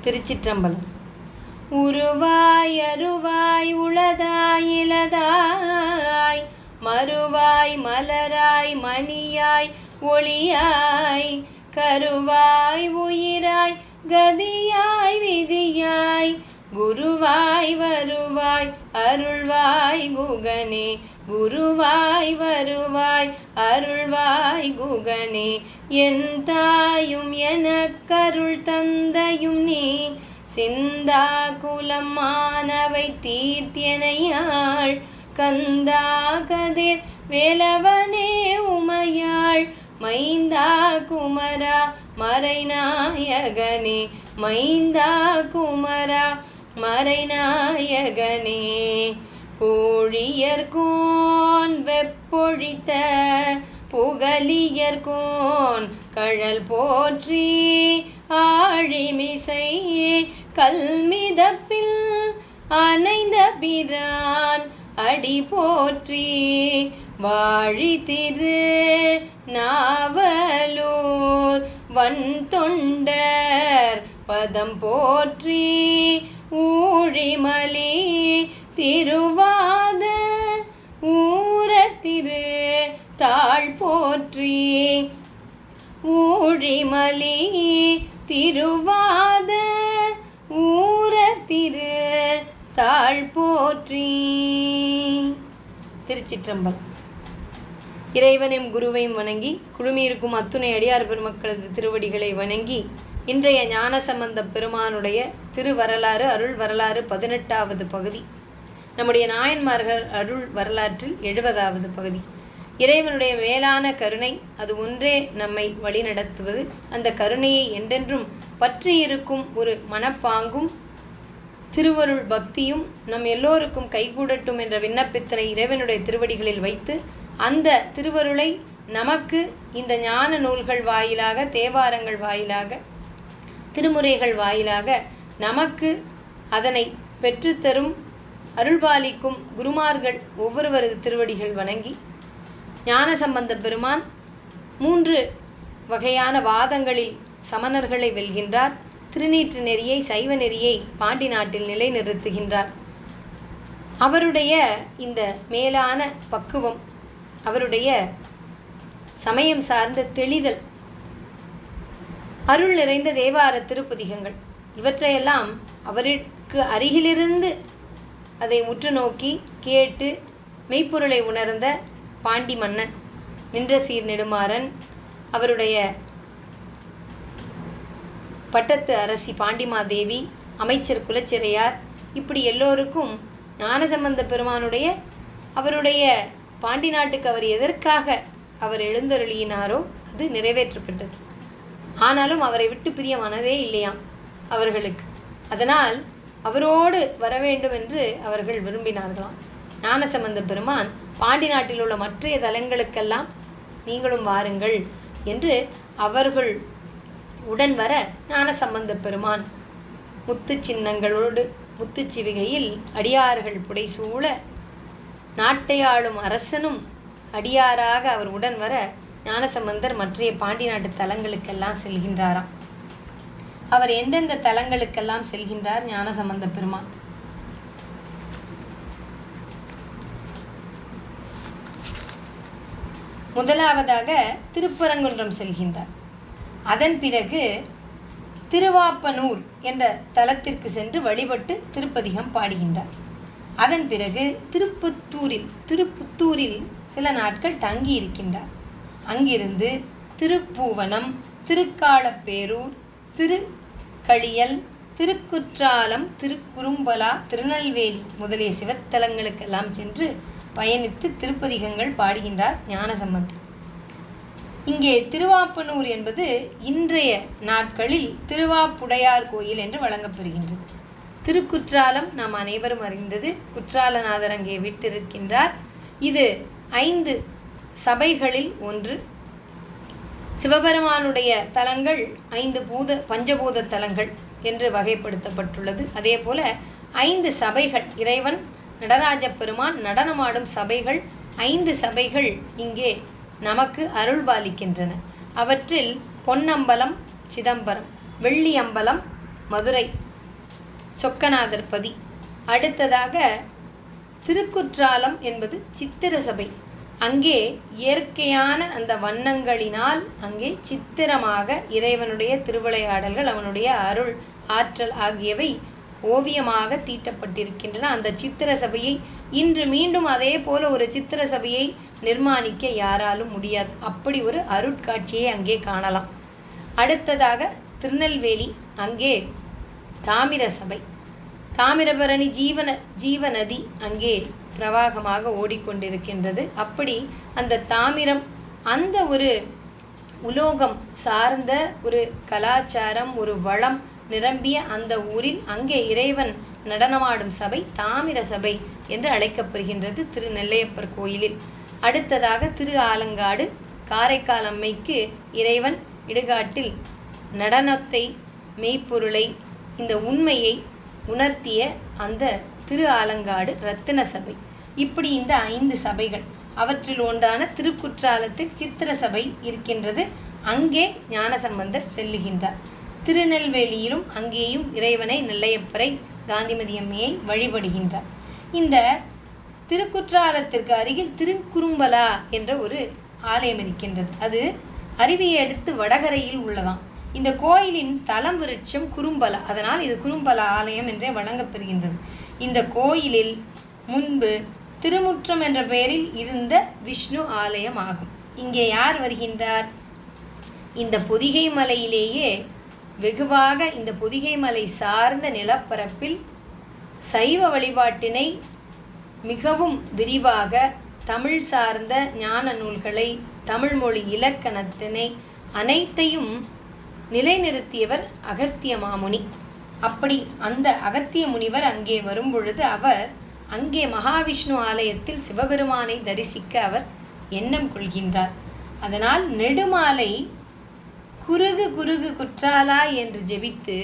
திருச்சிற்றம்பலம். உருவாய் அருவாய் உளதாய் இலதாய் மறுவாய் மலராய் மணியாய் ஒளியாய் கருவாய் உயிராய் கதியாய் விதியாய் குருவாய் வருவாய் அருள்வாய் குகனே குருவாய் வருவாய் அருள்வாய் குகனே என் தாயும் எனக்கருள் தந்தையும் நீ சிந்தா குலம் மானவை தீர்த்தியனையாள் கந்தா கதிர் வேலவனே உமையாள் மைந்தா குமரா மறைநாயகனே மைந்தா குமரா மறைநாயகனே பூழியர்கோன் வெப்பொழித்த புகலியர்கோன் கழல் போற்றி ஆழிமிசை கல்மிதப்பில் அணைந்த பிரான் அடி போற்றி வாழி திரு நாவலூர் வன் தொண்டர் பதம் போற்றி ஊழிமலி திருவாத ஊரத்திரு தாழ் போற்றி ஊழிமலி திருவாத ஊரத்திரு தாழ் போற்றி. திருச்சிற்றம்பலம். இறைவனையும் குருவையும் வணங்கி குழுமியிருக்கும் அத்துணை அடியார் பெருமக்களது திருவடிகளை வணங்கி இன்றைய ஞானசம்பந்த பெருமானுடைய திருவரலாறு அருள் வரலாறு 18வது பகுதி, நம்முடைய நாயன்மார்கள் அருள் வரலாற்றில் 70வது பகுதி. இறைவனுடைய மேலான கருணை அது ஒன்றே நம்மை வழிநடத்துவது. அந்த கருணையை என்றென்றும் பற்றியிருக்கும் ஒரு மனப்பாங்கும் திருவருள் பக்தியும் நம் எல்லோருக்கும் கைகூடட்டும் என்ற விண்ணப்பத்தினை இறைவனுடைய திருவடிகளில் வைத்து அந்த திருவருளை நமக்கு இந்த ஞான நூல்கள் வாயிலாக, தேவாரங்கள் வாயிலாக, திருமுறைகள் வாயிலாக நமக்கு அதனை பெற்றுத்தரும் அருள்பாலிக்கும் குருமார்கள் ஒவ்வொருவரது திருவடிகள் வணங்கி ஞானசம்பந்த பெருமான் 3 வகையான வாதங்களில் சமணர்களை வெல்கின்றார். திருநீற்று நெறியை, சைவ நெறியை பாண்டி நாட்டில் நிலைநிறுத்துகின்றார். அவருடைய இந்த மேலான பக்குவம், அவருடைய சமயம் சார்ந்த தெளிதல், அருள் நிறைந்த தேவார திருப்பதிகங்கள் இவற்றையெல்லாம் அவருக்கு அருகிலிருந்து அதை உற்று நோக்கி கேட்டு மெய்ப்பொருளை உணர்ந்த பாண்டி மன்னன் நின்ற சீர் நெடுமாறன், அவருடைய பட்டத்து அரசி பாண்டிமாதேவி, அமைச்சர் குலச்சிறையார், இப்படி எல்லோருக்கும் ஞானசம்பந்த பெருமானுடைய அவருடைய பாண்டி நாட்டுக்கு அவர் எதற்காக அவர் எழுந்தருளியினாரோ அது நிறைவேற்றப்பட்டது. ஆனாலும் அவரை விட்டு பிரிய மனதே இல்லையாம் அவர்களுக்கு. அதனால் அவரோடு வர வேண்டும் என்று அவர்கள் விரும்பினார்களாம். ஞானசம்பந்த பெருமான் பாண்டி நாட்டில் உள்ள மற்றைய தலங்களுக்கெல்லாம் நீங்களும் வாருங்கள் என்று அவர்கள் உடன் வர ஞானசம்பந்த பெருமான் முத்து சின்னங்களோடு முத்துச்சிவிகையில் அடியார்கள் புடைசூழ நாட்டை ஆளும் அரசனும் அடியாராக அவர் உடன் வர ஞானசம்பந்தர் மற்றைய பாண்டி நாட்டு தலங்களுக்கெல்லாம் செல்கின்றாராம். அவர் எந்தெந்த தலங்களுக்கெல்லாம் செல்கின்றார் ஞானசம்பந்த பெருமான்? முதலாவதாக திருப்பரங்குன்றம் செல்கின்றார். அதன் பிறகு திருவாப்பனூர் என்ற தலத்திற்கு சென்று வழிபட்டு திருப்பதிகம் பாடுகின்றார். அதன் பிறகு திருப்புத்தூரில் சில நாட்கள் தங்கி இருக்கின்றார். அங்கிருந்து திருப்பூவனம், திருக்காலப்பேரூர், திருக்களியல், திருக்குற்றாலம், திருக்குறும்பலா, திருநெல்வேலி முதலிய சிவத்தலங்களுக்கெல்லாம் சென்று பயணித்து திருப்பதிகங்கள் பாடுகின்றார் ஞானசம்பந்தர். இங்கே திருவாப்பனூர் என்பது இன்றைய நாட்களில் திருவாப்புடையார் கோயில் என்று வழங்கப்பெறுகின்றது. திருக்குற்றாலம் நாம் அனைவரும் அறிந்தது. குற்றாலநாதர் அங்கே விட்டிருக்கின்றார். இது 5 சபைகளில் ஒன்று. சிவபெருமானுடைய தலங்கள் 5 பஞ்சபூத தலங்கள் என்று வகைப்படுத்தப்பட்டுள்ளது. அதே போல 5 சபைகள், இறைவன் நடராஜ பெருமான் நடனமாடும் சபைகள் 5 சபைகள் இங்கே நமக்கு அருள்பாலிக்கின்றன. அவற்றில் பொன்னம்பலம் சிதம்பரம், வெள்ளியம்பலம் மதுரை சொக்கநாதர் பதி. அடுத்ததாக திருக்குற்றாலம் என்பது சித்திர சபை. அங்கே இயற்கையான அந்த வண்ணங்களினால் அங்கே சித்திரமாக இறைவனுடைய திருவிளையாடல்கள், அவனுடைய அருள் ஆற்றல் ஆகியவை ஓவியமாக தீட்டப்பட்டிருக்கின்றன. அந்த சித்திர சபையை இன்று மீண்டும் அதே போல ஒரு சித்திர சபையை நிர்மாணிக்க யாராலும் முடியாது. அப்படி ஒரு அருட்காட்சியை அங்கே காணலாம். அடுத்ததாக திருநெல்வேலி, அங்கே தாமிர சபை. தாமிரபரணி ஜீவநதி அங்கே பிரவாகமாக ஓடிக்கொண்டிருக்கின்றது. அப்படி அந்த தாமிரம், அந்த ஒரு உலோகம் சார்ந்த ஒரு கலாச்சாரம், ஒரு வளம் நிரம்பிய அந்த ஊரில் அங்கே இறைவன் நடனமாடும் சபை தாமிர சபை என்று அழைக்கப்படுகின்றது திருநெல்லையப்பர் கோயிலில். அடுத்ததாக திரு ஆலங்காடு, காரைக்கால் அம்மைக்கு இறைவன் இடுகாட்டில் நடனத்தை, மெய்ப்பொருளை, இந்த உண்மையை உணர்த்திய அந்த திரு ஆலங்காடு ரத்தின சபை. இப்படி இந்த 5 சபைகள். அவற்றில் ஒன்றான திருக்குற்றாலத்தில் சித்திர சபை இருக்கின்றது. அங்கே ஞானசம்பந்தர் செல்லுகின்றார். திருநெல்வேலியிலும் அங்கேயும் இறைவனை, நெல்லையப்பரை, காந்திமதி அம்மையை வழிபடுகின்றார். இந்த திருக்குற்றாலத்திற்கு அருகில் திருக்குறும்பலா என்ற ஒரு ஆலயம் இருக்கின்றது. அது அருவியை அடுத்து வடகரையில் உள்ளதாம். இந்த கோயிலின் ஸ்தலம் விருட்சம் குறும்பலா, அதனால் இது குறும்பலா ஆலயம் என்றே வழங்கப்பெறுகின்றது. இந்த கோயிலில் முன்பு திருமுற்றம் என்ற பெயரில் இருந்த விஷ்ணு ஆலயம் ஆகும். இங்கே யார் வருகின்றார்? இந்த பொதிகை மலையிலேயே வெகுவாக இந்த பொதிகை மலை சார்ந்த நிலப்பரப்பில் சைவ வழிபாட்டினை மிகவும் விரிவாக, தமிழ் சார்ந்த ஞான நூல்களை, தமிழ் மொழி இலக்கணத்தினை அனைத்தையும் நிலைநிறுத்தியவர் அகத்திய மாமுனி. அப்படி அந்த அகத்திய முனிவர் அங்கே வரும்பொழுது அவர் அங்கே மகாவிஷ்ணு ஆலயத்தில் சிவபெருமானை தரிசிக்க அவர் எண்ணம் கொள்கின்றார். அதனால் நெடுமாலை குறுகு குறுகு குற்றாலா என்று ஜெபித்து,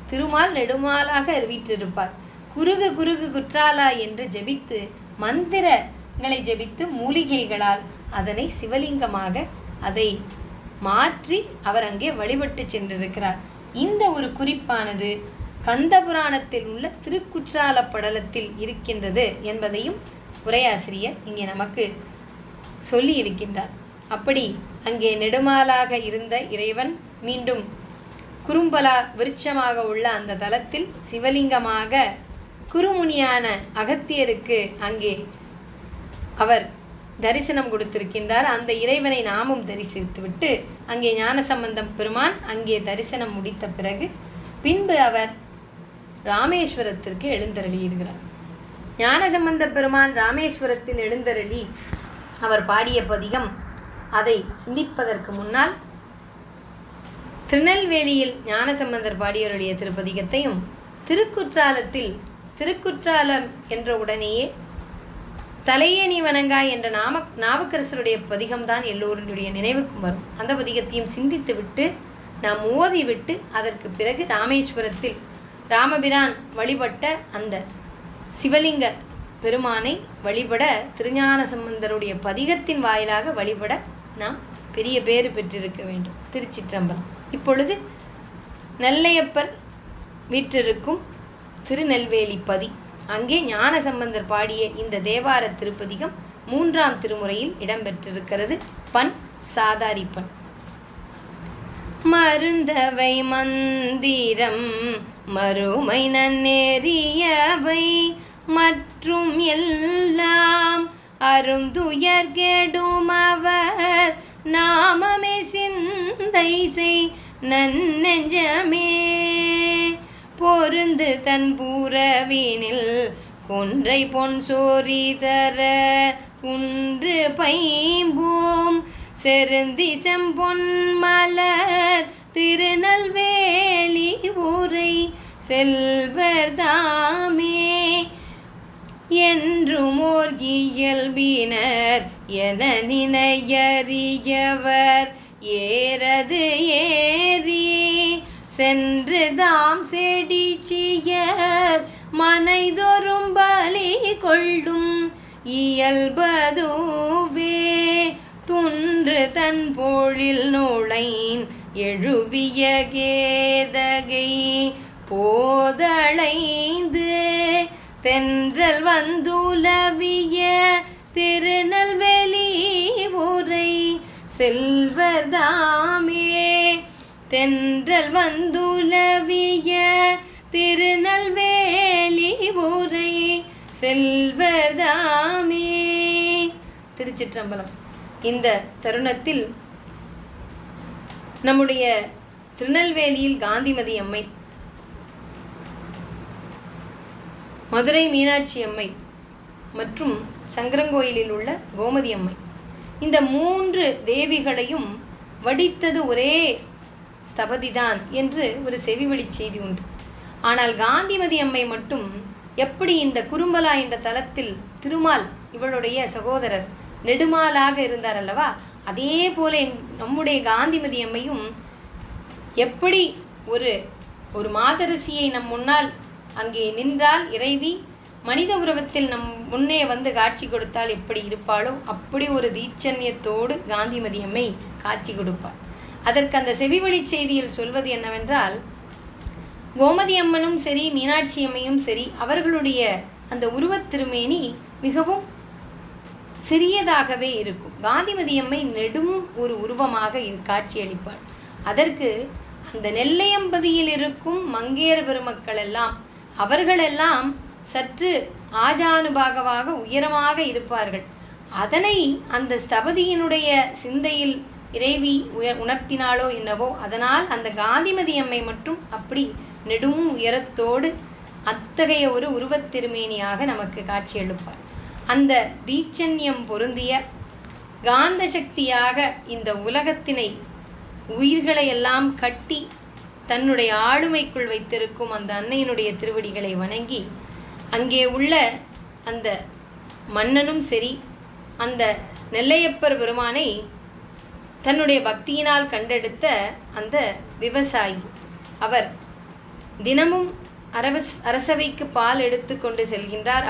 திருமால் நெடுமாலாக வீற்றிருப்பார். குறுகு குறுகு குற்றாலா என்று ஜெபித்து மந்திரங்களை ஜெபித்து மூலிகைகளால் அதனை சிவலிங்கமாக அதை மாற்றி அவர் அங்கே வழிபட்டு சென்றிருக்கிறார். இந்த ஒரு குறிப்பானது கந்தபுராணத்தில் உள்ள திருக்குற்றால படலத்தில் இருக்கின்றது என்பதையும் உரையாசிரியர் இங்கே நமக்கு சொல்லி இருக்கின்றார். அப்படி அங்கே நெடுமாலாக இருந்த இறைவன் மீண்டும் குறும்பலா விருட்சமாக உள்ள அந்த தலத்தில் சிவலிங்கமாக குருமுனியான அகத்தியருக்கு அங்கே அவர் தரிசனம் கொடுத்திருக்கின்றார். அந்த இறைவனை நாமும் தரிசித்துவிட்டு அங்கே ஞானசம்பந்தம் பெருமான் அங்கே தரிசனம் முடித்த பிறகு பின்பு அவர் ராமேஸ்வரத்திற்கு எழுந்தருளியிருக்கிறார். ஞானசம்பந்த பெருமான் ராமேஸ்வரத்தில் எழுந்தருளி அவர் பாடிய பதிகம், அதை சிந்திப்பதற்கு முன்னால் திருநெல்வேலியில் ஞானசம்பந்தர் பாடியருடைய திருப்பதிகத்தையும், திருக்குற்றாலத்தில் திருக்குற்றாலம் என்ற உடனேயே தலையணி வணங்காய் என்ற நாவுக்கரசருடைய பதிகம்தான் எல்லோருடைய நினைவுக்கும் வரும். அந்த பதிகத்தையும் சிந்தித்து விட்டு நாம் ஓதிவிட்டு அதற்கு பிறகு ராமேஸ்வரத்தில் ராமபிரான் வழிபட்ட அந்த சிவலிங்க பெருமானை வழிபட, திருஞான சம்பந்தருடைய பதிகத்தின் வாயிலாக வழிபட நாம் பெரிய பேறு பெற்றிருக்க வேண்டும். திருச்சிற்றம்பலம். இப்பொழுது நெல்லையப்பர் வீற்றிருக்கும் திருநெல்வேலி பதி, அங்கே ஞானசம்பந்தர் பாடிய இந்த தேவார திருப்பதிகம் 3ஆம் திருமுறையில் இடம்பெற்றிருக்கிறது. பண் சாதாரி பண். மருந்தவை மந்திரம் மறுமை நன்னெறியவை மற்றும் எல்லாம் அருந்துயர் கெடுமவர் நாமமே சிந்தை செய் நன்னெஞ்சமே. பொருந்து தன் பூரவினில் கொன்றை பொன் சோரி தர குன்று பைம்பூம் செருந்தி செம்பொன் மலர் திருநெல்வேலி ஊரை செல்வர்தாமே என்றும் ஓர் இயல்பினர் என நினையறியவர் ஏறது ஏறி சென்று தாம் செடிச்சியர் மனைதொரும் பலி கொள்ளும் இயல்பதுவே. துன்று தன் பொழில் நுழைன் எழுவிய கேதகை போதளைந்து தென்றல் வந்துலவிய திருநெல்வேலி உரை செல்வர்தாமே. தென்றல் வந்துலவிய திருநெல்வேலி உரை செல்வர்தாமே. திருச்சிற்றம்பலம். இந்த தருணத்தில் நம்முடைய திருநெல்வேலியில் காந்திமதி அம்மை, மதுரை மீனாட்சி அம்மை மற்றும் சங்கரங்கோயிலில் உள்ள கோமதி அம்மை, இந்த 3 தேவிகளையும் வடித்தது ஒரே ஸ்தபதிதான் என்று ஒரு செவிவழி செய்தி உண்டு. ஆனால் காந்திமதி அம்மை மட்டும் எப்படி இந்த குறும்பலா என்ற தலத்தில் திருமால் இவளுடைய சகோதரர் நெடுமாலாக இருந்தார் அல்லவா, அதே போல நம்முடைய காந்திமதி அம்மையும் எப்படி ஒரு மாதரசியை நம் முன்னால் அங்கே நின்றால் இறைவி மனித உருவத்தில் நம் முன்னே வந்து காட்சி கொடுத்தால் எப்படி இருப்பாளோ அப்படி ஒரு தீட்சண்யத்தோடு காந்திமதி அம்மை காட்சி கொடுப்பாள். அதற்கு அந்த செவிவழி செய்தியில் சொல்வது என்னவென்றால், கோமதி அம்மனும் சரி மீனாட்சி அம்மையும் சரி அவர்களுடைய அந்த உருவத் திருமேனி மிகவும் சிறியதாகவே இருக்கும். காந்திமதி அம்மை நெடும் ஒரு உருவமாக காட்சியளிப்பாள். அதற்கு அந்த நெல்லையம்பதியில் இருக்கும் மங்கையர் பெருமக்கள் எல்லாம் அவர்களெல்லாம் சற்று ஆஜானுபாகவாக உயரமாக இருப்பார்கள். அதனை அந்த ஸ்தபதியினுடைய சிந்தையில் இறைவி உணர்த்தினாலோ என்னவோ, அதனால் அந்த காந்திமதி அம்மை மட்டும் அப்படி நெடும் உயரத்தோடு அத்தகைய ஒரு உருவத் திருமேனியாக நமக்கு காட்சியளிப்பாள். அந்த தீட்சண்யம் பொருந்திய காந்த சக்தியாக இந்த உலகத்தினை உயிர்களை எல்லாம் கட்டி தன்னுடைய ஆளுமைக்குள் வைத்திருக்கும் அந்த அன்னையினுடைய திருவடிகளை வணங்கி, அங்கே உள்ள அந்த மன்னனும் சரி அந்த நெல்லையப்பர் பெருமானை தன்னுடைய பக்தியினால் கண்டெடுத்த அந்த விவசாயி, அவர் தினமும் அரசவைக்கு பால் எடுத்து கொண்டு செல்கின்றார்.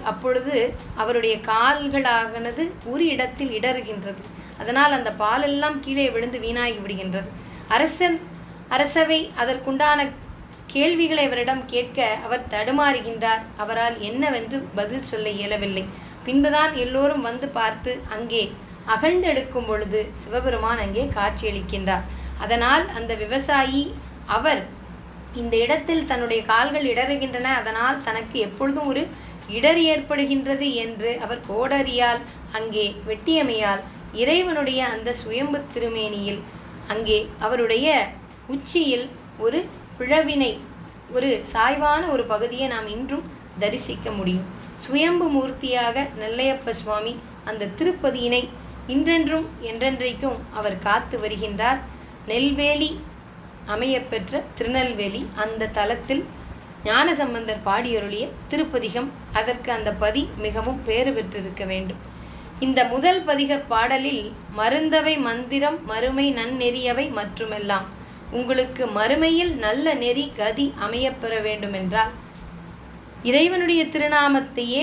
அப்பொழுது அவருடைய கால்களாகனது ஒரு இடத்தில் இடறுகின்றது. அதனால் அந்த பாலெல்லாம் கீழே விழுந்து வீணாகி விடுகின்றது. அரசவை அதற்குண்டான கேள்விகளை அவரிடம் கேட்க அவர் தடுமாறுகின்றார். அவரால் என்னவென்று பதில் சொல்ல இயலவில்லை. பின்புதான் எல்லோரும் வந்து பார்த்து அங்கே அகண்டெடுக்கும் பொழுது சிவபெருமான் அங்கே காட்சியளிக்கின்றார். அதனால் அந்த விவசாயி அவர் இந்த இடத்தில் தன்னுடைய கால்கள் இடறுகின்றன, அதனால் தனக்கு எப்பொழுதும் ஒரு இடர் ஏற்படுகின்றது என்று அவர் கோடரியால் அங்கே வெட்டியமையால் இறைவனுடைய அந்த சுயம்பு திருமேனியில் அங்கே அவருடைய உச்சியில் ஒரு பிழவினை, ஒரு சாய்வான ஒரு பகுதியை நாம் இன்றும் தரிசிக்க முடியும். சுயம்பு மூர்த்தியாக நெல்லையப்ப சுவாமி அந்த திருப்பதியினை இன்றென்றும் என்றென்றைக்கும் அவர் காத்து வருகின்றார். நெல்வேலி அமையப்பெற்ற திருநெல்வேலி அந்த தலத்தில் ஞானசம்பந்தர் பாடியருளிய திருப்பதிகம், அதற்கு அந்த பதி மிகவும் பேறு பெற்றிருக்க வேண்டும். இந்த முதல் பதிக பாடலில் மருந்தவை மந்திரம் மறுமை நன்னெறியவை மற்றுமெல்லாம், உங்களுக்கு மறுமையில் நல்ல நெறி கதி அமையப்பெற வேண்டுமென்றால் இறைவனுடைய திருநாமத்தையே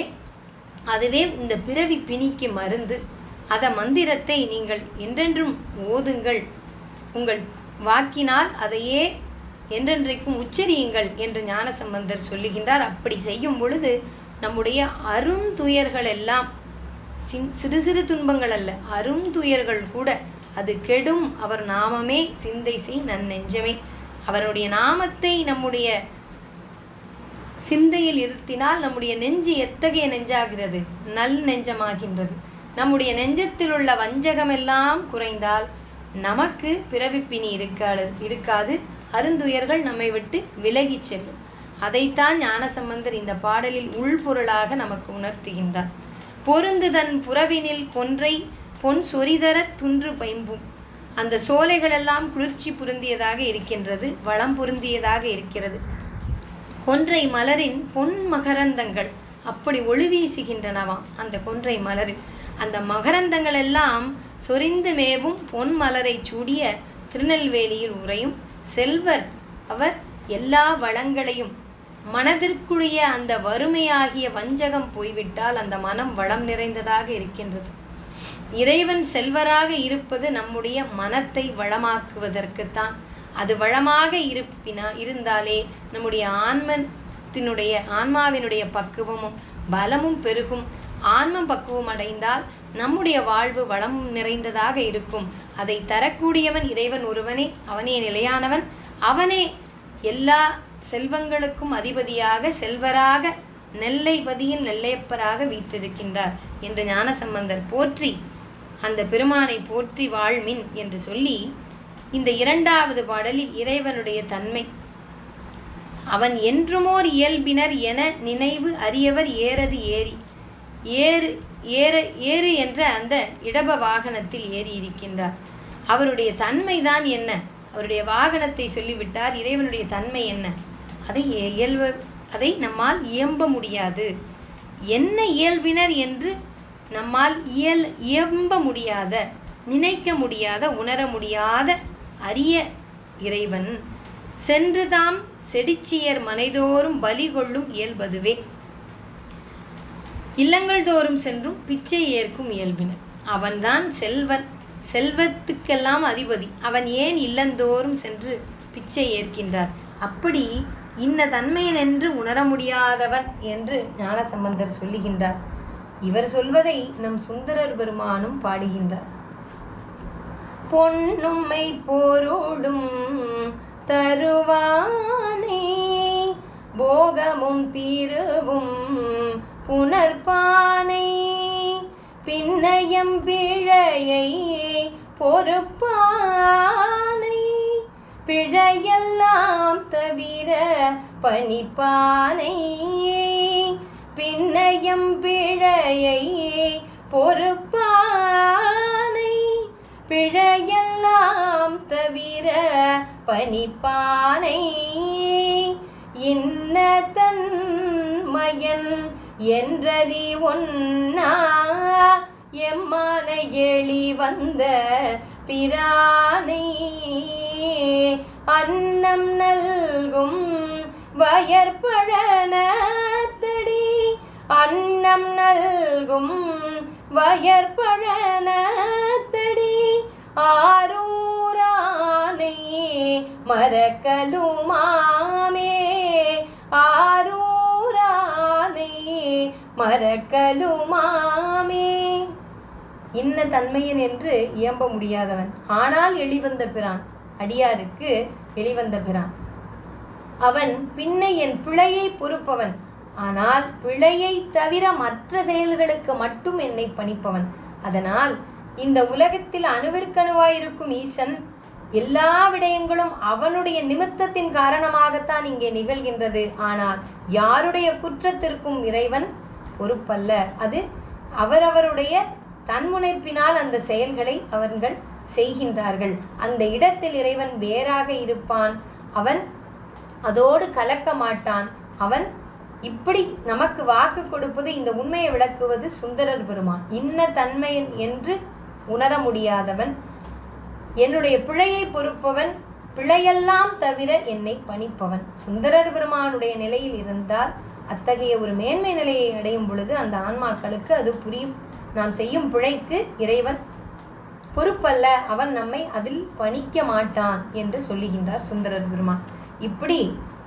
அதுவே இந்த பிறவி பிணிக்கு மருந்து, அந்த மந்திரத்தை நீங்கள் என்றென்றும் ஓதுங்கள், உங்கள் வாக்கினால் அதையே என்றென்றைக்கும் உச்சரியுங்கள் என்று ஞானசம்பந்தர் சொல்லுகின்றார். அப்படி செய்யும் பொழுது நம்முடைய அருந்துயர்கள் எல்லாம் சிறு சிறு துன்பங்கள் அல்ல, அருந்துயர்கள் கூட அது கெடும். அவர் நாமமே சிந்தை செய் நன்னெஞ்சமே. அவருடைய நாமத்தை நம்முடைய சிந்தையில் இருத்தினால் நம்முடைய நெஞ்சு எத்தகைய நெஞ்சாகிறது? நல் நெஞ்சமாகின்றது. நம்முடைய நெஞ்சத்தில் உள்ள வஞ்சகமெல்லாம் குறைந்தால் நமக்கு பிறவிப்பினி இருக்காது, அருந்துயர்கள் நம்மை விட்டு விலகி செல்லும். அதைத்தான் ஞானசம்பந்தர் இந்த பாடலில் உள்பொருளாக நமக்கு உணர்த்துகின்றார். பொருந்து தன் புறவினில் கொன்றை பொன் சொரிதர துன்று பைம்பும், அந்த சோலைகளெல்லாம் குளிர்ச்சி பொருந்தியதாக இருக்கின்றது, வளம் பொருந்தியதாக இருக்கிறது. கொன்றை மலரின் பொன் மகரந்தங்கள் அப்படி ஒளி வீசுகின்றனவாம். அந்த கொன்றை மலரில் அந்த மகரந்தங்கள் எல்லாம் சொரிந்து மேவும் பொன் மலரை சூடிய திருநெல்வேலியில் உறையும் செல்வர் அவர் எல்லா வளங்களையும், மனதிற்குரிய அந்த வறுமையாகிய வஞ்சகம் போய்விட்டால் அந்த மனம் வளம் நிறைந்ததாக இருக்கின்றது. இறைவன் செல்வராக இருப்பது நம்முடைய மனத்தை வளமாக்குவதற்குத்தான். அது வளமாக இருந்தாலே நம்முடைய ஆன்மாவினுடைய பக்குவமும் பலமும் பெருகும். ஆன்மம் பக்குவம் அடைந்தால் நம்முடைய வாழ்வு வளம் நிறைந்ததாக இருக்கும். அதை தரக்கூடியவன் இறைவன் ஒருவனே. அவனே நிலையானவன். அவனே எல்லா செல்வங்களுக்கும் அதிபதியாக செல்வராக நெல்லைபதியில் நெல்லையப்பராக வீற்றிருக்கின்றார் என்று ஞானசம்பந்தர் போற்றி அந்த பெருமானை போற்றி வாழ்மின் என்று சொல்லி இந்த இரண்டாவது பாடலில் இறைவனுடைய தன்மை, அவன் என்றுமோர் இயல்பினர் என நினைவு அறியவர் ஏறது ஏறி ஏறு என்ற அந்த இடப வாகனத்தில் ஏறி இருக்கின்றார். அவருடைய தன்மைதான் என்ன? அவருடைய வாகனத்தை சொல்லிவிட்டார். இறைவனுடைய தன்மை என்ன? அதை நம்மால் இயம்ப முடியாது. என்ன இயல்பினர் என்று நம்மால் இயம்ப முடியாத, நினைக்க முடியாத, உணர முடியாத அரிய இறைவன் சென்று தாம் செடிச்சியர் மனைதோறும் பலி கொள்ளும் இயல்பதுவே. இல்லங்கள் தோறும் சென்றும் பிச்சை ஏற்கும் இயல்பினர். அவன்தான் செல்வன், செல்வத்துக்கெல்லாம் அதிபதி. அவன் ஏன் இல்லந்தோறும் சென்று பிச்சை ஏற்கின்றார்? அப்படி இன்ன தன்மையன் என்று உணர முடியாதவன் என்று ஞானசம்பந்தர் சொல்லுகின்றார். இவர் சொல்வதை நம் சுந்தரர் பெருமானும் பாடுகின்றார். பொன்னும்மை பொருளும் தருவானே, போகமும் தீருவும் புனர்பானை, பின்னயம் பிழையை பொறுப்பானை, பிழையெல்லாம் தவிர பணிப்பானை, பின்னயம் பிழையை பொறுப்பானை, பிழையெல்லாம் தவிர பணிப்பானை, இன்ன தன்மயன் என்றறி ஒன்னா எம்மான எளி வந்த பிரானை, அன்னம் நல்கும் வயற்பழனத்தடி, அன்னம் நல்கும் வயற்பழனத்தடி, ஆரூரானை மறக்கலுமாமே, ஆரூரானை மறக்கலுமாமே. இன்ன தன்மையன் என்று இயம்ப முடியாதவன், ஆனால் எளிவந்த பிரான், அடியாருக்கு எளிவந்த பிரான். அவன் பின்னை என் பிழையை பொறுப்பவன், ஆனால் பிழையை தவிர மற்ற செயல்களுக்கு மட்டும் என்னை பணிப்பவன். அதனால் இந்த உலகத்தில் அணுவிற்கணுவாயிருக்கும் ஈசன் எல்லா விடயங்களும் அவனுடைய நிமித்தத்தின் காரணமாகத்தான் இங்கே நிகழ்கின்றது. ஆனால் யாருடைய குற்றத்திற்கும் இறைவன் பொறுப்பல்ல. அது அவரவருடைய தன்முனைப்பினால் அந்த செயல்களை அவர்கள் செய்கின்றார்கள். அந்த இடத்தில் இறைவன் வேறாக இருப்பான். அவன் அதோடு கலக்க மாட்டான். அவன் இப்படி நமக்கு வாக்கு கொடுப்பது, இந்த உண்மையை விளக்குவது சுந்தரர் பெருமான். இன்ன தன்மையன் என்று உணர முடியாதவன், என்னுடைய பிழையை பொறுப்பவன், பிழையெல்லாம் தவிர என்னை பணிப்பவன். சுந்தரர் பெருமானுடைய நிலையில் இருந்தால் அத்தகைய ஒரு மேன்மை நிலையை அடையும் பொழுது அந்த ஆன்மாக்களுக்கு அது புரியும். நாம் செய்யும் பிழைக்கு இறைவன் பொறுப்பல்ல, அவன் நம்மை அதில் பணிக்க மாட்டான் என்று சொல்லுகின்றார் சுந்தரர் பெருமான். இப்படி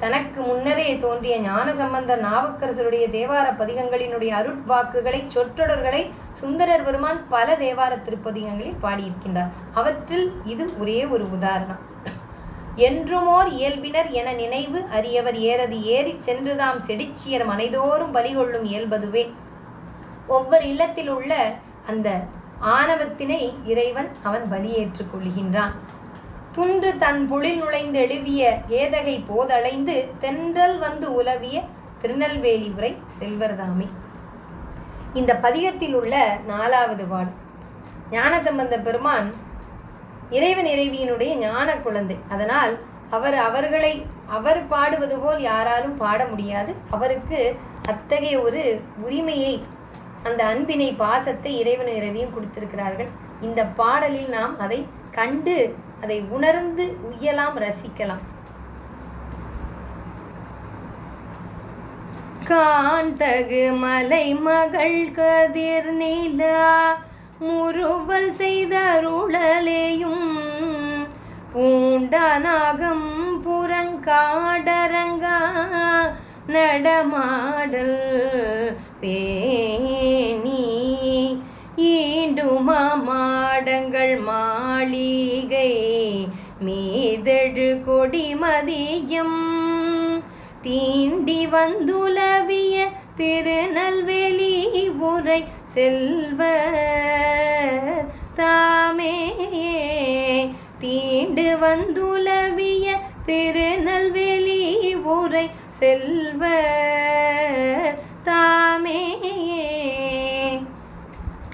தனக்கு முன்னரே தோன்றிய ஞானசம்பந்தர் நாவுக்கரசருடைய தேவார பதிகங்களினுடைய அருட்வாக்குகளை, சொற்றொடர்களை சுந்தரர் பெருமான் பல தேவார திருப்பதிகங்களில் பாடியிருக்கின்றார். அவற்றில் இது ஒரே ஒரு உதாரணம். என்றுமோர் இயல்பினர் என நினைவு அறியவர் ஏறது ஏறி சென்றுதாம் செடிச்சியர் மனைதோறும் பலி கொள்ளும் இயல்பதுவே. ஒவ்வொரு இல்லத்தில் உள்ள அந்த ஆணவத்தினை இறைவன் அவன் பலியேற்றுக் கொள்கின்றான். துன்று தன் புலில் நுழைந்து எழுவிய ஏதகை போதளைந்து தென்றல் வந்து உலவிய திருநெல்வேலி உரை செல்வர்தாமே. இந்த பதிகத்தில் உள்ள 4வது பாடல். ஞானசம்பந்த பெருமான் இறைவன் இறைவியினுடைய ஞான குழந்தை. அதனால் அவர் பாடுவது போல் யாராலும் பாட முடியாது. அவருக்கு அத்தகைய ஒரு உரிமையை, அந்த அன்பினை, பாசத்தை இறைவன் இறைவியும் கொடுத்திருக்கிறார்கள். இந்த பாடலில் நாம் அதை கண்டு அதை உணர்ந்து உய்யலாம், ரசிக்கலாம். காந்தகு மலை மகள் கதிர் நிலா முறுவல் செய்தருளலேயும் பூண்டநாகம் புறங்காடரங்கா நடமாடல் பேணி ஈண்டுமா மாடங்கள் மாளிகை மீதெழு கொடிமதியம் தீண்டி வந்துலவிய திருநெல்வேலி உரை செல்வர் தாமே தீண்டு வந்துலவிய திருநெல்வேலி உரை செல்வர் தாமே.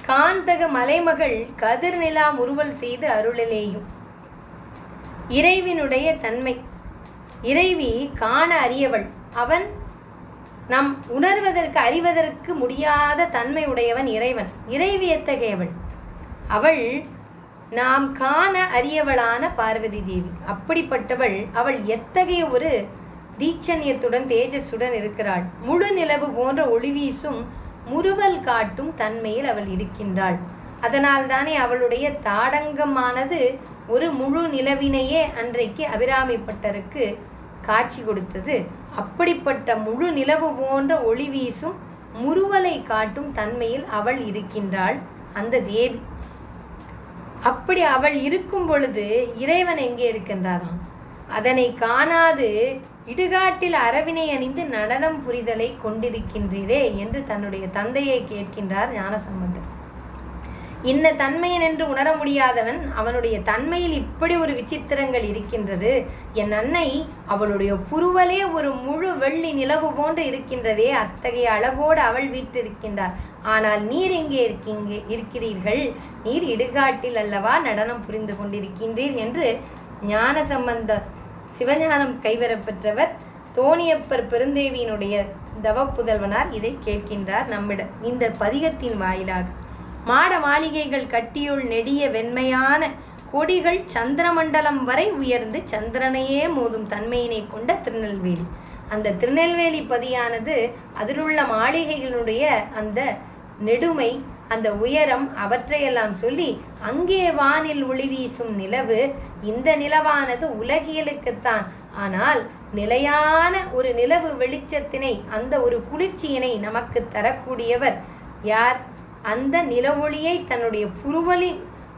காந்தக மலைமகள் கதிர்நிலா முறுவல் செய்து அருளிலேயும் இறைவினுடைய தன்மை. இறைவி காண அறியவள், அவன் நம் உணர்வதற்கு அறிவதற்கு முடியாத தன்மை உடையவன் இறைவன். இறைவி எத்தகையவள்? அவள் நாம் காண அறியவளான பார்வதி தேவி. அப்படிப்பட்டவள் அவள் எத்தகைய ஒரு தீட்சண்யத்துடன் தேஜஸுடன் இருக்கிறாள். முழு நிலவு போன்ற ஒளி வீசும் முறுவல் காட்டும் தன்மையில் அவள் இருக்கின்றாள். அதனால் தானே அவளுடைய தாடங்கமானது ஒரு முழு நிலவினையே அன்றைக்கு அபிராமி பட்டருக்கு காட்சி கொடுத்தது. அப்படிப்பட்ட முழு நிலவு போன்ற ஒளி வீசும் முறுவலை காட்டும் தன்மையில் அவள் இருக்கின்றாள் அந்த தேவி. அப்படி அவள் இருக்கும் பொழுது இறைவன் எங்கே இருக்கின்றாராம்? அதனை காணாது இடுகாட்டில் அரவினை அணிந்து நடனம் புரிதலை கொண்டிருக்கின்றீரே என்று தன்னுடைய தந்தையை கேட்கின்றார் ஞானசம்பந்தர். இன்ன தன்மையன் என்று உணர முடியாதவன் அவனுடைய தன்மையில் இப்படி ஒரு விசித்திரங்கள் இருக்கின்றது. என் அன்னை அவளுடைய புருவலே ஒரு முழு வெள்ளி நிலவு போன்று இருக்கின்றதே, அத்தகைய அழகோடு அவள் வீற்றிருக்கின்றார். ஆனால் நீர் எங்கே இருக்கிறீர்கள்? நீர் இடுகாட்டில் அல்லவா நடனம் புரிந்து கொண்டிருக்கின்றீர் என்று ஞானசம்பந்தர் சிவஞானம் கைவரப்பெற்றவர் தோணியப்பர் பெருந்தேவியினுடைய தவப்புதல்வனார் இதை கேட்கின்றார் நம்மிடம் இந்த பதிகத்தின் வாயிலாக. மாட மாளிகைகள் கட்டியுள் நெடிய வெண்மையான கொடிகள் சந்திரமண்டலம் வரை உயர்ந்து சந்திரனையே மோதும் தன்மையினை கொண்ட திருநெல்வேலி. அந்த திருநெல்வேலி பதியானது அதிலுள்ள மாளிகைகளுடைய அந்த நெடுமை, அந்த உயரம், அவற்றையெல்லாம் சொல்லி அங்கே வானில் ஒளி வீசும் நிலவு. இந்த நிலவானது உலகியலுக்குத்தான், ஆனால் நிலையான ஒரு நிலவு வெளிச்சத்தினை, அந்த ஒரு குளிர்ச்சியினை நமக்கு தரக்கூடியவர் யார்? அந்த நிலவொளியை தன்னுடைய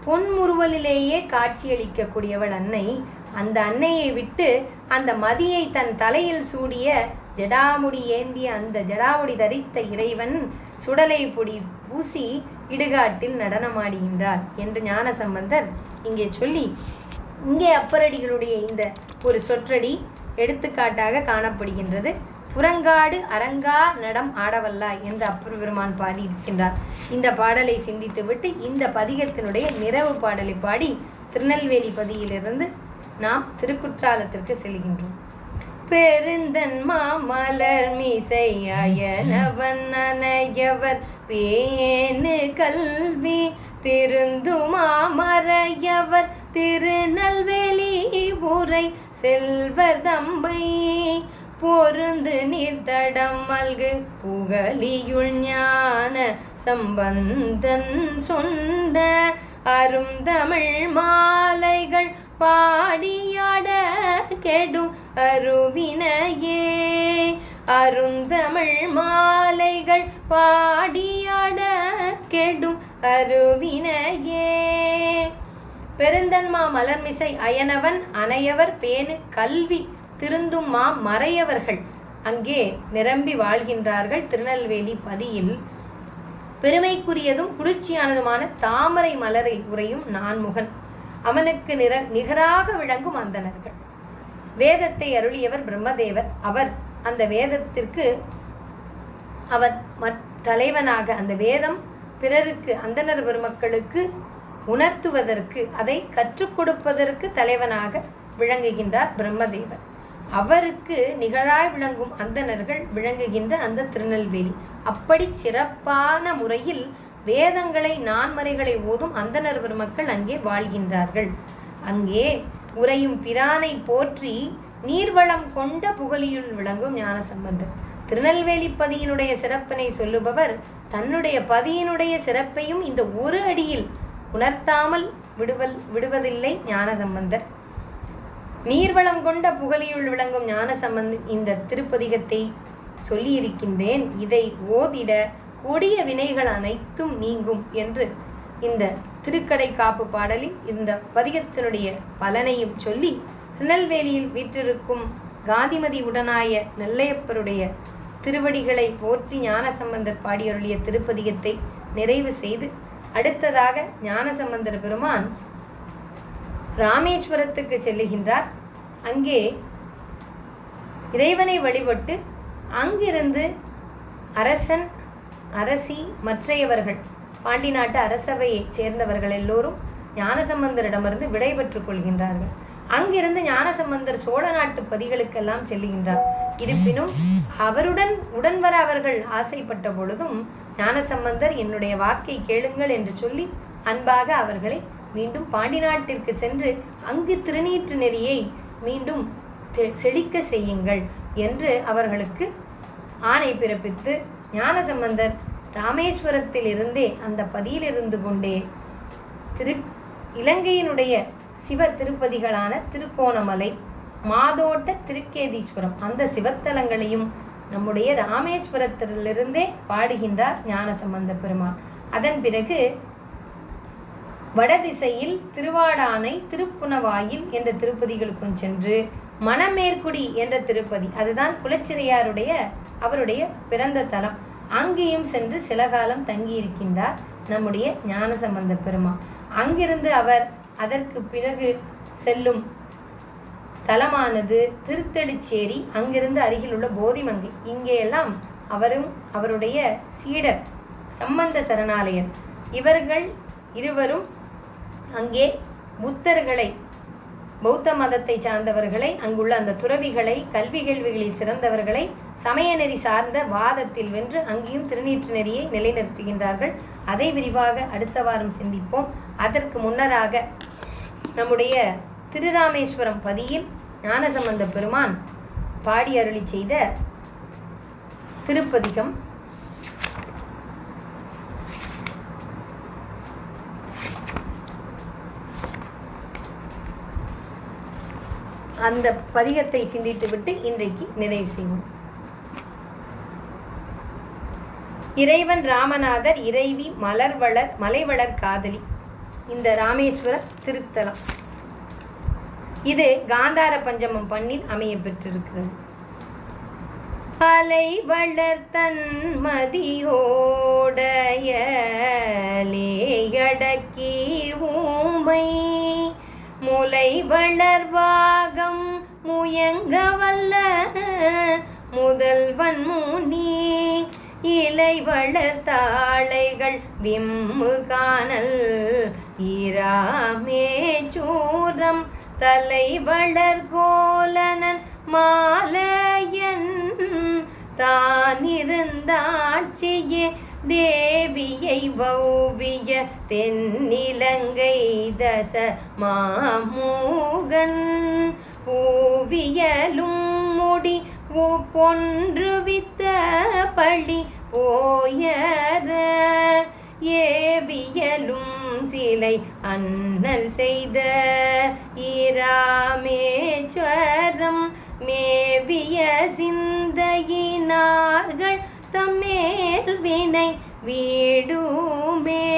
பொன்முறுவலிலேயே காட்சியளிக்கக்கூடியவள் அன்னை. அந்த அன்னையை விட்டு அந்த மதியை தன் தலையில் சூடிய ஜடாமுடி ஏந்திய அந்த ஜடாமுடி தரித்த இறைவன் சுடலை பொடி பூசி இடுகாட்டில் நடனமாடுகின்றார் என்று ஞானசம்பந்தர் இங்கே சொல்லி, இங்கே அப்பரடிகளுடைய இந்த ஒரு சொற்றடி எடுத்துக்காட்டாக காணப்படுகின்றது. புறங்காடு அரங்கா நடம் ஆடவல்லாய் என்று அப்பர் பெருமான் பாடியிருக்கின்றார். இந்த பாடலை சிந்தித்துவிட்டு இந்த பதிகத்தினுடைய நிறைவு பாடலை பாடி திருநெல்வேலி பதியிலிருந்து நாம் திருக்குற்றாலத்திற்கு செல்கின்றோம். பெருந்தன்மா மலர் மீசை அயனவன் அனையவர் பேணு கல்வி திருந்துமா மறையவர் திருநெல்வேலி உரை செல்வர் தம்பை பொருந்து நீர்த்தடம் மல்கு புகழியுள் ஞான சம்பந்தன் சொன்ன அரும் தமிழ் மாலைகள் பாடியாட கெடும் அருவினையே. அருந்தமிழ் மாலைகள் பாடியாட கெடும் அருவினையே. பெருந்தன்மா மலர்மிசை அயனவன் அனையவர் பேணு கல்வி திருந்தும் மா மறையவர்கள் அங்கே நிரம்பி வாழ்கின்றார்கள். திருநெல்வேலி பதியில் பெருமைக்குரியதும் குளிர்ச்சியானதுமான தாமரை மலரை உரையும் நான்முகன், அவனுக்கு நிகராக விளங்கும் அந்தணர்கள். வேதத்தை அருளியவர் பிரம்மதேவர். அவர் அந்த வேதத்திற்கு அவர் தலைவனாக, அந்த வேதம் பிறருக்கு அந்தணர் பெருமக்களுக்கு உணர்த்துவதற்கு, அதை கற்றுக் கொடுப்பதற்கு தலைவனாக விளங்குகின்றார் பிரம்மதேவர். அவருக்கு நிகழாய் விளங்கும் அந்தணர்கள் விளங்குகின்ற அந்த திருநெல்வேலி. அப்படி சிறப்பான முறையில் வேதங்களை நான்மறைகளை ஓதும் அந்தணர் பெருமக்கள் அங்கே வாழ்கின்றார்கள். அங்கே உரையும் பிரானை போற்றி நீர்வளம் கொண்ட புகழியுள் விளங்கும் ஞானசம்பந்தர். திருநெல்வேலி பதியினுடைய சிறப்பினை சொல்லுபவர் தன்னுடைய பதியினுடைய சிறப்பையும் இந்த ஒரு அடியில் உணர்த்தாமல் விடுவதில்லை ஞானசம்பந்தர். நீர்வளம் கொண்ட புகழியுள் விளங்கும் ஞானசம்பந்தன் இந்த திருப்பதிகத்தை சொல்லியிருக்கின்றேன். இதை ஓதிட கொடிய வினைகள் அனைத்தும் நீங்கும் என்று இந்த திருக்கடை காப்பு பாடலில் இந்த பதிகத்தினுடைய பலனையும் சொல்லி, திருநெல்வேலியில் வீற்றிருக்கும் காந்திமதி உடனாய நெல்லையப்பருடைய திருவடிகளை போற்றி ஞானசம்பந்தர் பாடியருளிய திருப்பதிகத்தை நிறைவு செய்து, அடுத்ததாக ஞானசம்பந்தர் பெருமான் ராமேஸ்வரத்துக்கு செல்லுகின்றார். அங்கே இறைவனை வழிபட்டு அங்கிருந்து அரசன், அரசி, மற்றையவர்கள், பாண்டி நாட்டு அரசவையைச் சேர்ந்தவர்கள் எல்லோரும் ஞானசம்பந்தரிடமிருந்து விடை பெற்றுக் கொள்கின்றார்கள். அங்கிருந்து ஞானசம்பந்தர் சோழ நாட்டு பதிகளுக்கெல்லாம் செல்லுகின்றார். இருப்பினும் அவருடன் உடன் வர அவர்கள் ஆசைப்பட்ட பொழுதும் ஞானசம்பந்தர் என்னுடைய வாக்கை கேளுங்கள் என்று சொல்லி அன்பாக அவர்களை மீண்டும் பாண்டி நாட்டிற்கு சென்று அங்கு திருநீற்று நெறியை மீண்டும் செழிக்க செய்யுங்கள் என்று அவர்களுக்கு ஆணை பிறப்பித்து, ஞானசம்பந்தர் ராமேஸ்வரத்தில் இருந்தே அந்த பதியில் இருந்து கொண்டே இலங்கையினுடைய சிவ திருப்பதிகளான திருக்கோணமலை, மாதோட்ட, திருக்கேதீஸ்வரம் அந்த சிவத்தலங்களையும் நம்முடைய ராமேஸ்வரத்திலிருந்தே பாடுகின்றார் ஞானசம்பந்த பெருமான். அதன் பிறகு வடதிசையில் திருவாடானை, திருப்புனவாயில் என்ற திருப்பதிகளுக்கும் சென்று மணமேற்குடி என்ற திருப்பதி, அதுதான் குலச்சிறையாருடைய அவருடைய பிறந்த தலம், அங்கேயும் சென்று சில காலம் தங்கியிருக்கின்றார் நம்முடைய ஞானசம்பந்த பெருமான். அங்கிருந்து அவர் அதற்கு பிறகு செல்லும் தலமானது திருத்தெடுச்சேரி, அங்கிருந்து அருகிலுள்ள போதிமங்கை. இங்கேயெல்லாம் அவரும் அவருடைய சீடர் சம்பந்த சரணாலயர் இவர்கள் இருவரும் அங்கே புத்தர்களை, பௌத்த மதத்தை சார்ந்தவர்களை, அங்குள்ள அந்த துறவிகளை, கல்வி கேள்விகளில் சிறந்தவர்களை சமய நெறி சார்ந்த வாதத்தில் வென்று அங்கேயும் திருநீற்று நெறியை நிலைநிறுத்துகின்றார்கள். அதை விரிவாக அடுத்த வாரம் சிந்திப்போம். அதற்கு முன்னராக நம்முடைய திருராமேஸ்வரம் பதியில் ஞானசம்பந்த பெருமான் பாடி அருளி செய்த திருப்பதிகம் அந்த பதிகத்தை சிந்தித்துவிட்டு இன்றைக்கு நிறைவு செய்வோம். இறைவன் ராமநாதர், இறைவி மலைவளர் காதலி. இந்த ராமேஸ்வர திருத்தலம் இது காந்தார பஞ்சமம் பண்ணில் அமைய பெற்றிருக்கிறது. அலை வளர் தன்மதியோடையடக்கி ஊமை முலை வளர்வாகம் முயங்க வல்ல முதல்வன் முனி இலை வளர்த்தாளைகள் விம்மு காணல் ஈராமேச்சூரம் தலை வளர்கோலனன் மாலையன் தானிருந்தாட்சியே தேவியை வௌவிய தென்னிலங்கை தச மாமூகன் பூவியலும் முடி பொன்றுவித்த பள்ளி போயர ஏவியலும் சிலை அண்ணல் செய்த ஈராமேச்சரம் மேவிய சிந்தையினார்கள் தம்மேல் வினை வீடுமே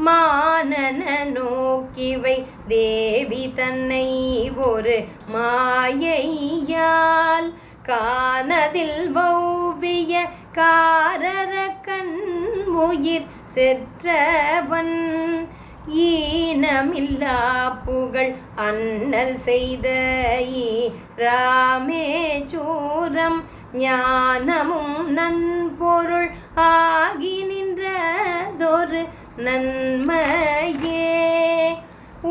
மானன நோக்கிவை தேவி தன்னை ஒரு மாயையால் கானதில் வௌவிய காரரக்கண் உயிர் செற்றவன் ஈனமில்லா புகழ் அண்ணல் செய்த ராமேச்சூரம் ஞானமும் நன்பொருள் ஆகி நின்றதொரு நன்மையே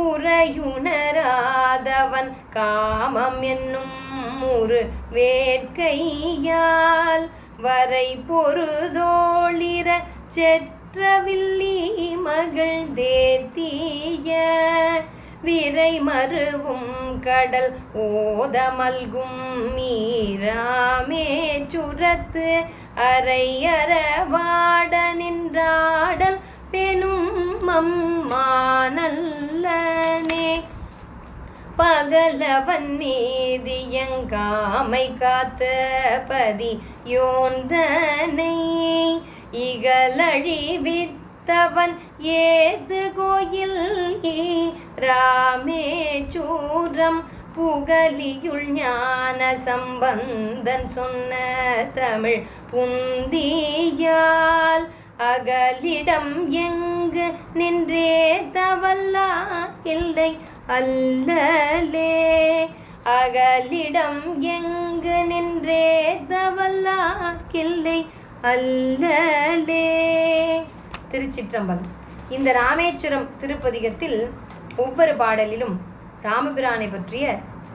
உரையுணராதவன் காமம் என்னும் ஒரு வேட்கையால் வரை பொருதோளிர செற்றவில்லி மகள் தேத்திய விரை மருவும் கடல் ஓதமல்கும் மீராமேச்சுரத்து அரையறவாட நின்றாடல் பெனும் மம்மானல்லனே பகலவன் மீதியங்காமை காத்த பதி யோந்தனை இகலழிவித்தவன் ஏது கோயில் ராமேச்சூரம் புகலியுள் ஞான சம்பந்தன் சொன்ன தமிழ் புந்தியால் அகலிடம் எங்கு நின்றே தவல்லா இல்லை அல்லலே அகலிடம் எங்கு நின்றே தவல்லா இல்லை அல்லலே. திருச்சிற்றம்பலம். இந்த ராமேஸ்வரம் திருப்பதிகத்தில் ஒவ்வொரு பாடலிலும் ராமபிரானை பற்றிய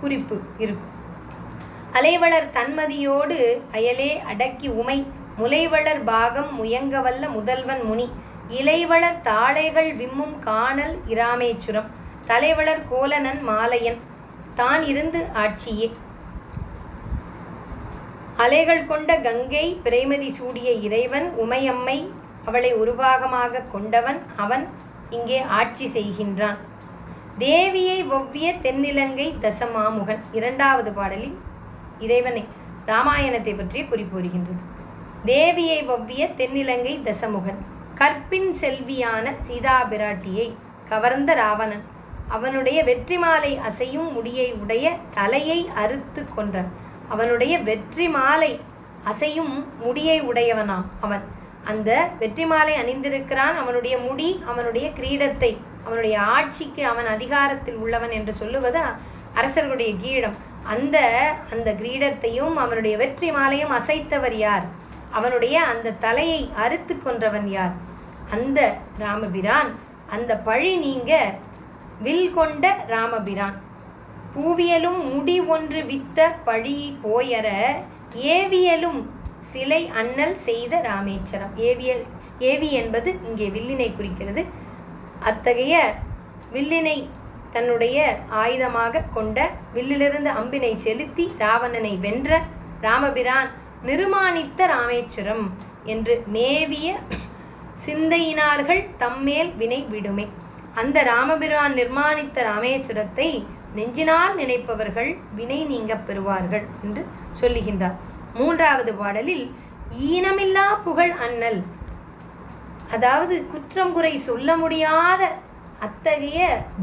குறிப்பு இருக்கும். அலைவளர் தன்மதியோடு அயலே அடக்கி உமை முலைவளர் பாகம் முயங்கவல்ல முதல்வன் முனி இலைவளர் தாளைகள் விம்மும் காணல் இராமேச்சுரம் தலைவளர் கோலனன் மாலையன் தான் இருந்து ஆட்சியே அலைகள் கொண்ட கங்கை பிரேமதி சூடிய இறைவன் உமையம்மை அவளை உருவாகமாக கொண்டவன் அவன் இங்கே ஆட்சி செய்கின்றான். தேவியை ஒவ்விய தென்னிலங்கை தசமாமுகன். இரண்டாவது பாடலில் இறைவனை ராமாயணத்தை பற்றிய குறிப்பு வருகின்றது. தேவியை ஒவ்விய தென்னிலங்கை தசமுகன் கற்பின் செல்வியான சீதா பிராட்டியை கவர்ந்த ராவணன் அவனுடைய வெற்றி மாலை அசையும் முடியை உடைய தலையை அறுத்து கொன்றான். அவனுடைய வெற்றி மாலை அசையும் முடியை உடையவனாம் அவன். அந்த வெற்றி மாலை அணிந்திருக்கிறான். அவனுடைய முடி அவனுடைய கிரீடத்தை அவனுடைய ஆட்சிக்கு அவன் அதிகாரத்தில் உள்ளவன் என்று சொல்லுவது அரசர்களுடைய கிரீடம். அந்த கிரீடத்தையும் அவனுடைய வெற்றி மாலையும் அசைத்தவர் யார்? அவனுடைய அந்த தலையை அறுத்து கொன்றவன் யார்? அந்த ராமபிரான். அந்த பழி நீங்க வில் கொண்ட ராமபிரான். பூவியலும் முடி ஒன்று வித்த பழி போயற ஏவியலும் சிலை அண்ணல் செய்த ராமேச்சரம். ஏவி என்பது இங்கே வில்லினை குறிக்கிறது. அத்தகைய வில்லினை தன்னுடைய ஆயுதமாக கொண்ட வில்லிலிருந்து அம்பினை செலுத்தி ராவணனை வென்ற ராமபிரான் நிர்மாணித்த ராமேச்சுரம் என்று மேவிய சிந்தையினார்கள் தம்மேல் வினை விடுமே. அந்த ராமபிரான் நிர்மாணித்த ராமேஸ்வரத்தை நெஞ்சினால் நினைப்பவர்கள் வினை நீங்க பெறுவார்கள் என்று சொல்லுகின்றார். மூன்றாவது பாடலில் ஈனமில்லா புகழ் அண்ணல், அதாவது குற்றம் குறை சொல்ல முடியாத அத்தகைய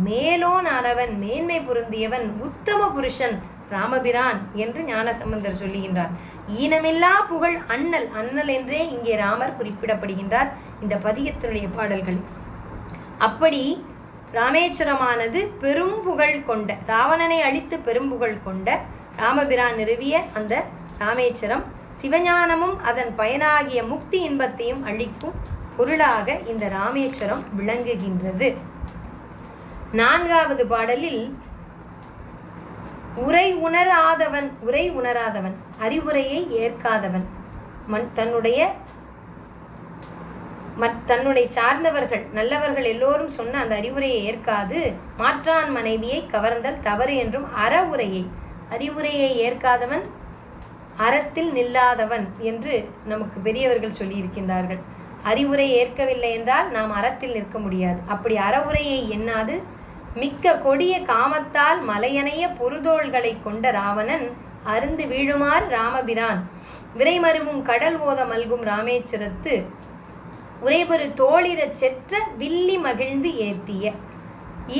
மேலோனானவன் மேன்மை பொருந்தியவன் உத்தம புருஷன் ராமபிரான் என்று ஞானசம்பந்தர் சொல்லுகின்றார். ஈனமில்லா புகழ் அண்ணல். அண்ணல் என்றே இங்கே ராமர் குறிப்பிடப்படுகின்றார் இந்த பதிகத்தினுடைய பாடல்கள். அப்படி ராமேஸ்வரமானது பெரும் புகழ் கொண்ட ராவணனை அழித்து பெரும் புகழ் கொண்ட ராமபிரான் நிறுவிய அந்த ராமேஸ்வரம் சிவஞானமும் அதன் பயனாகிய முக்தி இன்பத்தையும் அளிக்கும் பொருளாக இந்த ராமேஸ்வரம் விளங்குகின்றது. நான்காவது பாடலில் உரை உணராதவன் அறிவுரையை ஏற்காதவன் தன்னுடைய சார்ந்தவர்கள் நல்லவர்கள் எல்லோரும் சொன்ன அந்த அறிவுரையை ஏற்காது மாற்றான் மனைவியை கவர்ந்தல் தவறு என்றும் அறிவுரையை ஏற்காதவன் அறத்தில் நில்லாதவன் என்று நமக்கு பெரியவர்கள் சொல்லியிருக்கின்றார்கள். அறிவுரை ஏற்கவில்லை என்றால் நாம் அறத்தில் நிற்க முடியாது. அப்படி அறவுரையை எண்ணாது மிக்க கொடிய காமத்தால் மலையணைய பொருதோள்களை கொண்ட ராவணன் அருந்து வீழுமாறு ராமபிரான் விரைமருவும் கடல் ஓத மல்கும் ராமேச்சரத்து உரைபெரு தோளிரச் செற்ற வில்லி மகிழ்ந்து ஏத்திய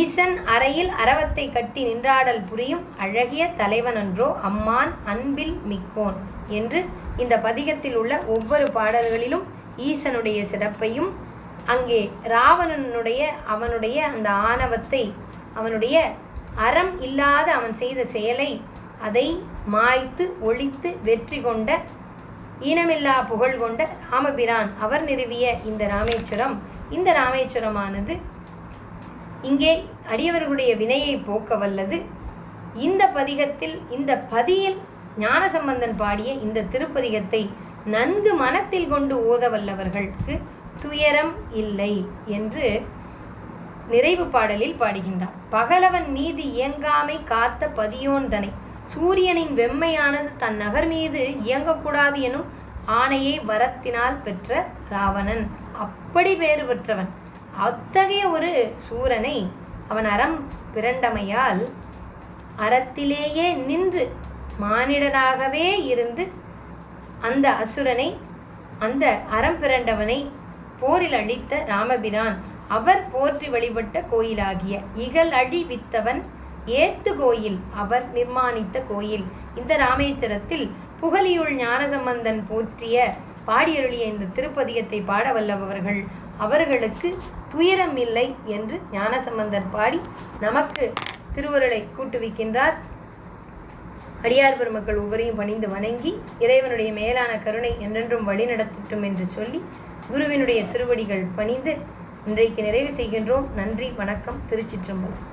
ஈசன் அறையில் அரவத்தை கட்டி நின்றாடல் புரியும் அழகிய தலைவனன்றோ அம்மான் அன்பில் மிக்கோன் என்று இந்த பதிகத்தில் உள்ள ஒவ்வொரு பாடல்களிலும் ஈசனுடைய சிறப்பையும் அங்கே அவனுடைய அந்த ஆணவத்தை அவனுடைய அறம் இல்லாத அவன் செய்த செயலை அதை மாய்த்து ஒழித்து வெற்றி கொண்ட ஈனமில்லா புகழ் கொண்ட ராமபிரான் அவர் நிறுவிய இந்த ராமேஸ்வரமானது இங்கே அடியவர்களுடைய வினையை போக்க வல்லது. இந்த பதிகத்தில் இந்த பதியில் ஞானசம்பந்தன் பாடிய இந்த திருப்பதிகத்தை நன்கு மனத்தில் கொண்டு ஓத வல்லவர்களுக்கு துயரம் இல்லை என்று நிறைவு பாடலில் பாடுகின்றார். பகலவன் மீது இயங்காமை காத்த பதியோன்தனை சூரியனின் வெம்மையானது தன் நகர் மீது இயங்கக்கூடாது எனும் ஆணையை வரத்தினால் பெற்ற ராவணன் அப்படி பேறு பெற்றவன். அத்தகைய ஒரு சூரனை அவன் அறம் பிறண்டமையால் அறத்திலேயே நின்று மானிடனாகவே இருந்து அந்த அசுரனை, அந்த அறம் பிறண்டவனை போரில் அழித்த ராமபிரான் அவர் போற்றி வழிபட்ட கோயிலாகிய இகல் அழிவித்தவன் ஏத்து கோயில் அவர் நிர்மாணித்த கோயில். இந்த ராமேஸ்வரத்தில் புகழியுள் ஞானசம்பந்தன் போற்றிய பாடியருளிய இந்த திருப்பதிகத்தை பாட வல்லவர்கள் அவர்களுக்கு துயரம் இல்லை என்று ஞானசம்பந்தர் பாடி நமக்கு திருவருளை கூட்டுவிக்கின்றார். அடியார் பெருமக்கள் ஒவ்வொரையும் பணிந்து வணங்கி இறைவனுடைய மேலான கருணை என்றென்றும் வழிநடத்தட்டும் என்று சொல்லி குருவினுடைய திருவடிகள் பணிந்து இன்றைக்கு நிறைவு செய்கின்றோம். நன்றி, வணக்கம். திருச்சிற்றம்பலம்.